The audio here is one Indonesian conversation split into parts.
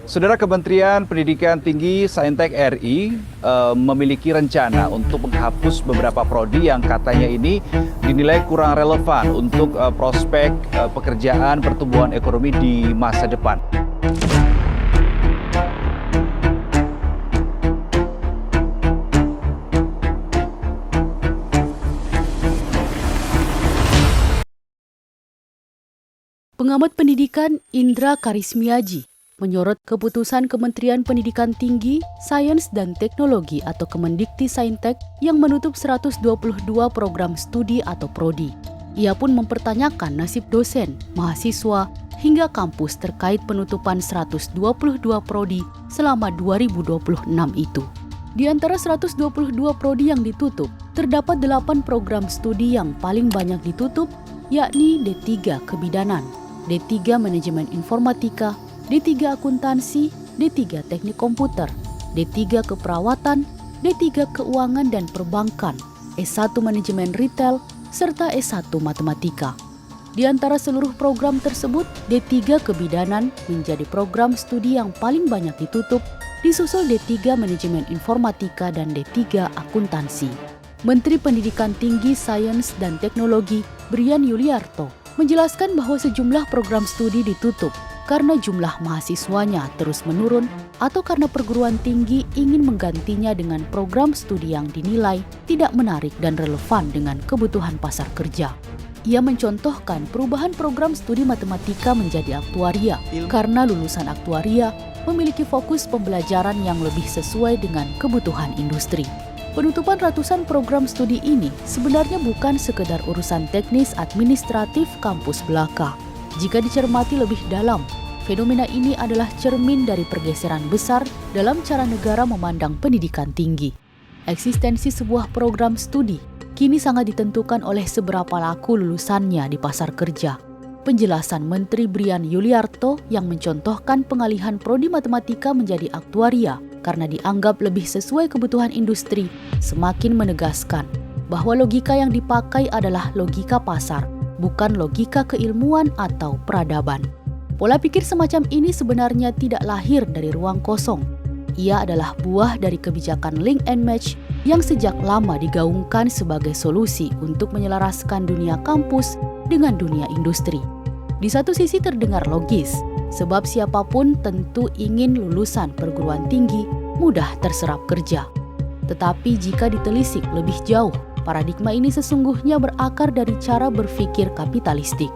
Saudara, Kementerian Pendidikan Tinggi Saintek RI memiliki rencana untuk menghapus beberapa prodi yang katanya ini dinilai kurang relevan untuk prospek pekerjaan pertumbuhan ekonomi di masa depan. Pengamat pendidikan Indra Karismiaji menyorot keputusan Kementerian Pendidikan Tinggi, Sains dan Teknologi atau Kemendikti Saintek yang menutup 122 program studi atau prodi. Ia pun mempertanyakan nasib dosen, mahasiswa, hingga kampus terkait penutupan 122 prodi selama 2026 itu. Di antara 122 prodi yang ditutup, terdapat 8 program studi yang paling banyak ditutup, yakni D3 Kebidanan, D3 Manajemen Informatika, D3 Akuntansi, D3 Teknik Komputer, D3 Keperawatan, D3 Keuangan dan Perbankan, S1 Manajemen Retail, serta S1 Matematika. Di antara seluruh program tersebut, D3 Kebidanan menjadi program studi yang paling banyak ditutup, disusul D3 Manajemen Informatika dan D3 Akuntansi. Menteri Pendidikan Tinggi, Sains dan Teknologi, Brian Yuliarto, menjelaskan bahwa sejumlah program studi ditutup karena jumlah mahasiswanya terus menurun atau karena perguruan tinggi ingin menggantinya dengan program studi yang dinilai tidak menarik dan relevan dengan kebutuhan pasar kerja. Ia mencontohkan perubahan program studi matematika menjadi aktuaria karena lulusan aktuaria memiliki fokus pembelajaran yang lebih sesuai dengan kebutuhan industri. Penutupan ratusan program studi ini sebenarnya bukan sekedar urusan teknis administratif kampus belaka. Jika dicermati lebih dalam, fenomena ini adalah cermin dari pergeseran besar dalam cara negara memandang pendidikan tinggi. Eksistensi sebuah program studi kini sangat ditentukan oleh seberapa laku lulusannya di pasar kerja. Penjelasan Menteri Brian Yuliarto yang mencontohkan pengalihan prodi matematika menjadi aktuaria karena dianggap lebih sesuai kebutuhan industri semakin menegaskan bahwa logika yang dipakai adalah logika pasar, bukan logika keilmuan atau peradaban. Pola pikir semacam ini sebenarnya tidak lahir dari ruang kosong. Ia adalah buah dari kebijakan link and match yang sejak lama digaungkan sebagai solusi untuk menyelaraskan dunia kampus dengan dunia industri. Di satu sisi terdengar logis, sebab siapapun tentu ingin lulusan perguruan tinggi mudah terserap kerja. Tetapi jika ditelisik lebih jauh, paradigma ini sesungguhnya berakar dari cara berpikir kapitalistik,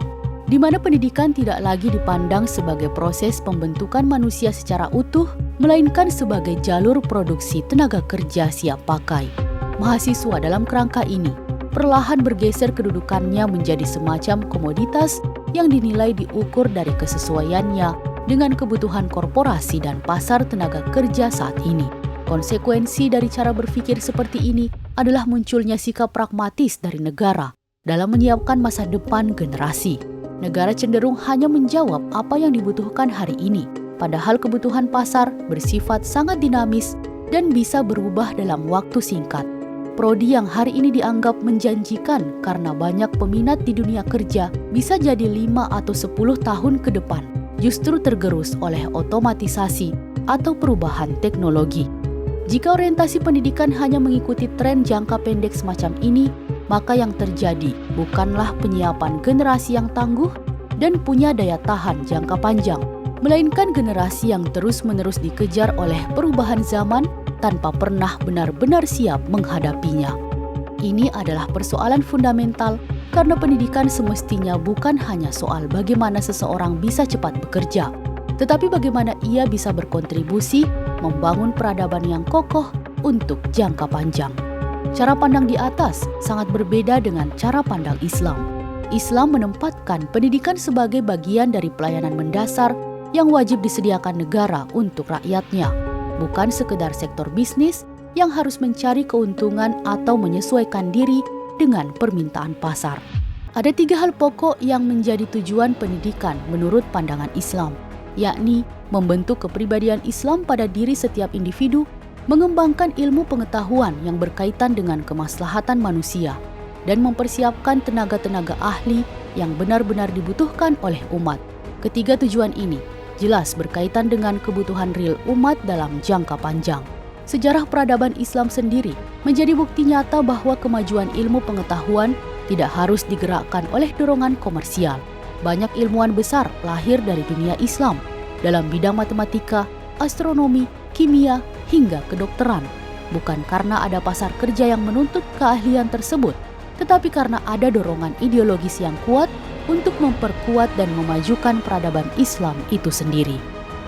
di mana pendidikan tidak lagi dipandang sebagai proses pembentukan manusia secara utuh, melainkan sebagai jalur produksi tenaga kerja siap pakai. Mahasiswa dalam kerangka ini perlahan bergeser kedudukannya menjadi semacam komoditas yang dinilai diukur dari kesesuaiannya dengan kebutuhan korporasi dan pasar tenaga kerja saat ini. Konsekuensi dari cara berpikir seperti ini adalah munculnya sikap pragmatis dari negara dalam menyiapkan masa depan generasi. Negara cenderung hanya menjawab apa yang dibutuhkan hari ini, padahal kebutuhan pasar bersifat sangat dinamis dan bisa berubah dalam waktu singkat. Prodi yang hari ini dianggap menjanjikan karena banyak peminat di dunia kerja bisa jadi 5 atau 10 tahun ke depan justru tergerus oleh otomatisasi atau perubahan teknologi. Jika orientasi pendidikan hanya mengikuti tren jangka pendek semacam ini, maka yang terjadi bukanlah penyiapan generasi yang tangguh dan punya daya tahan jangka panjang, melainkan generasi yang terus-menerus dikejar oleh perubahan zaman tanpa pernah benar-benar siap menghadapinya. Ini adalah persoalan fundamental karena pendidikan semestinya bukan hanya soal bagaimana seseorang bisa cepat bekerja, tetapi bagaimana ia bisa berkontribusi membangun peradaban yang kokoh untuk jangka panjang. Cara pandang di atas sangat berbeda dengan cara pandang Islam. Islam menempatkan pendidikan sebagai bagian dari pelayanan mendasar yang wajib disediakan negara untuk rakyatnya, bukan sekedar sektor bisnis yang harus mencari keuntungan atau menyesuaikan diri dengan permintaan pasar. Ada 3 hal pokok yang menjadi tujuan pendidikan menurut pandangan Islam, yakni membentuk kepribadian Islam pada diri setiap individu, mengembangkan ilmu pengetahuan yang berkaitan dengan kemaslahatan manusia, dan mempersiapkan tenaga-tenaga ahli yang benar-benar dibutuhkan oleh umat. Ketiga tujuan ini jelas berkaitan dengan kebutuhan real umat dalam jangka panjang. Sejarah peradaban Islam sendiri menjadi bukti nyata bahwa kemajuan ilmu pengetahuan tidak harus digerakkan oleh dorongan komersial. Banyak ilmuwan besar lahir dari dunia Islam dalam bidang matematika, astronomi, kimia, hingga kedokteran. Bukan karena ada pasar kerja yang menuntut keahlian tersebut, tetapi karena ada dorongan ideologis yang kuat untuk memperkuat dan memajukan peradaban Islam itu sendiri.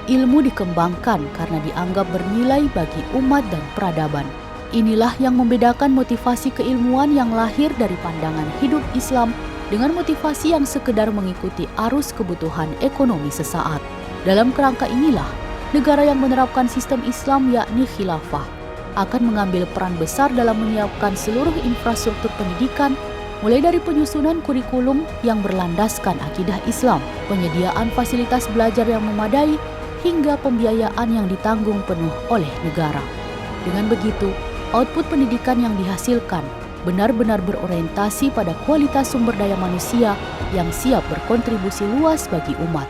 Ilmu dikembangkan karena dianggap bernilai bagi umat dan peradaban. Inilah yang membedakan motivasi keilmuan yang lahir dari pandangan hidup Islam dengan motivasi yang sekedar mengikuti arus kebutuhan ekonomi sesaat. Dalam kerangka inilah, negara yang menerapkan sistem Islam yakni khilafah akan mengambil peran besar dalam menyiapkan seluruh infrastruktur pendidikan, mulai dari penyusunan kurikulum yang berlandaskan akidah Islam, penyediaan fasilitas belajar yang memadai, hingga pembiayaan yang ditanggung penuh oleh negara. Dengan begitu, output pendidikan yang dihasilkan benar-benar berorientasi pada kualitas sumber daya manusia yang siap berkontribusi luas bagi umat.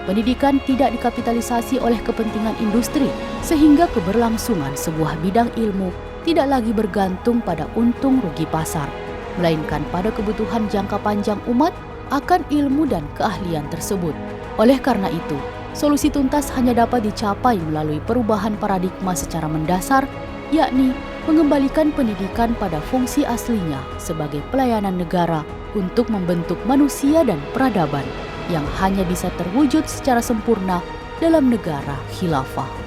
Pendidikan tidak dikapitalisasi oleh kepentingan industri, sehingga keberlangsungan sebuah bidang ilmu tidak lagi bergantung pada untung rugi pasar, melainkan pada kebutuhan jangka panjang umat akan ilmu dan keahlian tersebut. Oleh karena itu, solusi tuntas hanya dapat dicapai melalui perubahan paradigma secara mendasar, yakni mengembalikan pendidikan pada fungsi aslinya sebagai pelayanan negara untuk membentuk manusia dan peradaban yang hanya bisa terwujud secara sempurna dalam negara khilafah.